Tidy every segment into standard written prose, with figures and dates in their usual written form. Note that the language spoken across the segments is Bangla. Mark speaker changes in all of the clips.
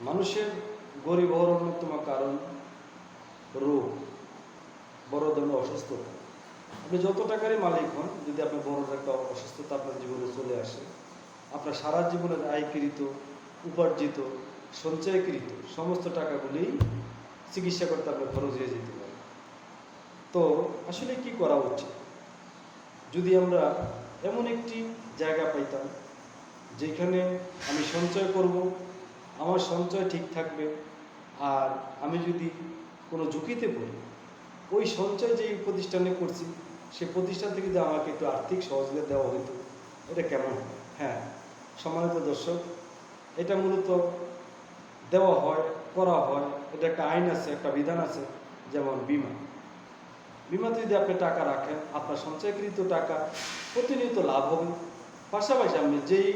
Speaker 1: মানুষের গরিব হওয়ার অন্যতম কারণ রোগ, বড় ধরনের অসুস্থতা। আপনি যত টাকারই মালিক হন, যদি আপনি বড় একটা অসুস্থতা আপনার জীবনে চলে আসে, আপনার সারা জীবনের আয়কৃত, উপার্জিত, সঞ্চয়কৃত সমস্ত টাকাগুলি চিকিৎসা করতে আপনার খরচ হয়ে যেতে পারে। তো আসলে কি করা উচিত? যদি আমরা এমন একটি জায়গা পাইতাম যেখানে আমি সঞ্চয় করব, আমার সঞ্চয় ঠিক থাকবে, আর আমি যদি কোনো ঝুঁকিতে পড়ি, ওই সঞ্চয় যেই প্রতিষ্ঠানে করছি সে প্রতিষ্ঠান থেকে যদি আমাকে একটু আর্থিক সহযোগিতা দেওয়া হতো, এটা কেমন হয়? হ্যাঁ, সম্মানিত দর্শক, এটা মূলত দেওয়া হয়, করা হয়। এটা একটা আইন আছে, একটা বিধান আছে, যেমন বিমা। বিমাতে যদি আপনি টাকা রাখেন, আপনার সঞ্চয়কৃত টাকা প্রতিনিয়ত লাভ হবে। পাশাপাশি আপনি যেই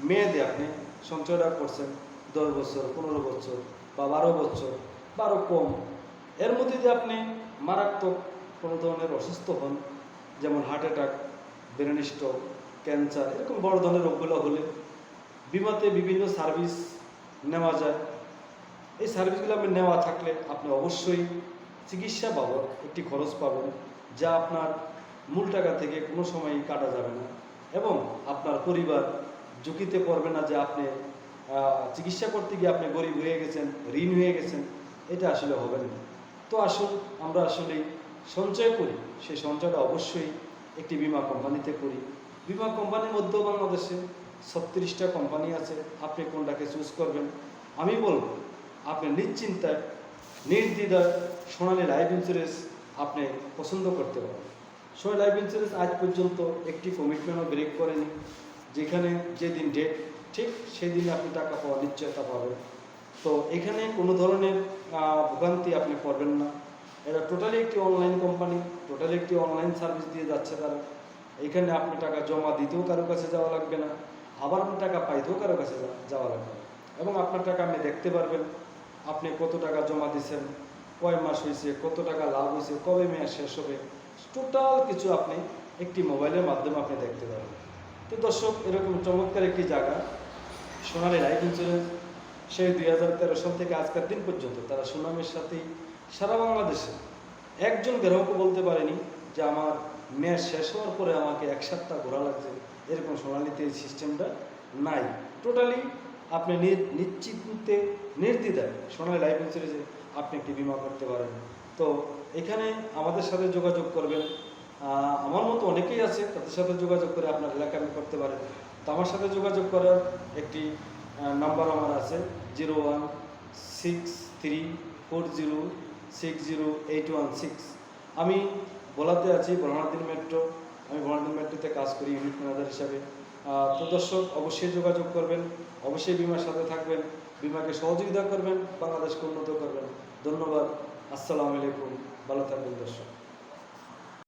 Speaker 1: মেয়াদে আপনি সঞ্চয়টা করছেন, 10 বছর, 15 বছর বা 12 বছর বা আরও কম, এর মধ্যে যদি আপনি মারাত্মক কোনো ধরনের অসুস্থ হন, যেমন heart attack, brain stroke, cancer, এরকম বড় ধরনের রোগগুলো হলে বিমাতে বিভিন্ন সার্ভিস নেওয়া যায়। এই সার্ভিসগুলো আপনি নেওয়া থাকলে আপনি অবশ্যই চিকিৎসা বাবদ একটি খরচ পাবেন, যা আপনার মূল টাকা থেকে কোনো সময়ই কাটা যাবে না, এবং আপনার পরিবার ঝুঁকিতে পড়বে না যে আপনি চিকিৎসা করতে গিয়ে আপনি গরিব হয়ে গেছেন, ঋণ হয়ে গেছেন। এটা আসলে হবে না। তো আসুন আমরা আসলে সঞ্চয় করি, সেই সঞ্চয়টা অবশ্যই একটি বিমা কোম্পানিতে করি। বিমা কোম্পানির মধ্যেও বাংলাদেশে 36টা কোম্পানি আছে। আপনি কোনটাকে চুজ করবেন? আমি বলব আপনি নিশ্চিন্তায়, নির্দ্বিধায় সোনালী লাইফ ইন্স্যুরেন্স আপনি পছন্দ করতে পারেন। সোনালী লাইফ ইন্স্যুরেন্স আজ পর্যন্ত একটি কমিটমেন্টও ব্রেক করেনি, যেখানে যেদিন ডেট ঠিক সেই দিনে আপনি টাকা পাওয়ার নিশ্চয়তা পাবেন। তো এখানে কোনো ধরনের ভোগান্তি আপনি করবেন না। এটা টোটালি একটি অনলাইন কোম্পানি, টোটালি একটি অনলাইন সার্ভিস দিয়ে যাচ্ছে তারা। এখানে আপনি টাকা জমা দিতেও কারো কাছে যাওয়া লাগবে না, আবার আপনি টাকা পাইতেও কারো কাছে যাওয়া লাগবে না। এবং আপনার টাকা আপনি দেখতে পারবেন, আপনি কত টাকা জমা দিয়েছেন, কয় মাস হয়েছে, কত টাকা লাভ হয়েছে, কবে মেয়াদ শেষ হবে, টোটাল কিছু আপনি একটি মোবাইলের মাধ্যমে আপনি দেখতে পারবেন। তো দর্শক, এরকম চমৎকার একটি জায়গা সোনালী লাইফ ইন্স্যুরেন্স, সেই 2013 সাল থেকে আজকের দিন পর্যন্ত তারা সুনামের সাথেই সারা বাংলাদেশে একজন গ্রাহকও বলতে পারেনি যে আমার মেয়াদ শেষ হওয়ার পরে আমাকে 1 সপ্তাহ ঘোরা লাগছে। এরকম সোনালীতে এই সিস্টেমটা নাই। টোটালি আপনি নিশ্চিন্তে, নির্দ্বিধায় সোনালী লাইফ ইন্স্যুরেন্সে আপনি একটি বিমা করতে পারেন। তো এখানে আমাদের সাথে যোগাযোগ করবেন। আমার মতো অনেকেই আছে, তাদের সাথে যোগাযোগ করে আপনার এলাকায় করতে পারেন। তো আমার সাথে যোগাযোগ করার একটি নাম্বার আমার আছে, 016340608116। আমি ভোলাতে আছি, ভোলানাদিন মেট্রো। আমি ভোলানাদিন মেট্রোতে কাজ করি ইউনিট ম্যানেজার হিসাবে। তো দর্শক, অবশ্যই যোগাযোগ করবেন, অবশ্যই বিমার সাথে থাকবেন, বিমাকে সহযোগিতা করবেন, বাংলাদেশকে উন্নত করবেন। ধন্যবাদ। আসসালামু আলাইকুম। ভালো থাকবেন দর্শক।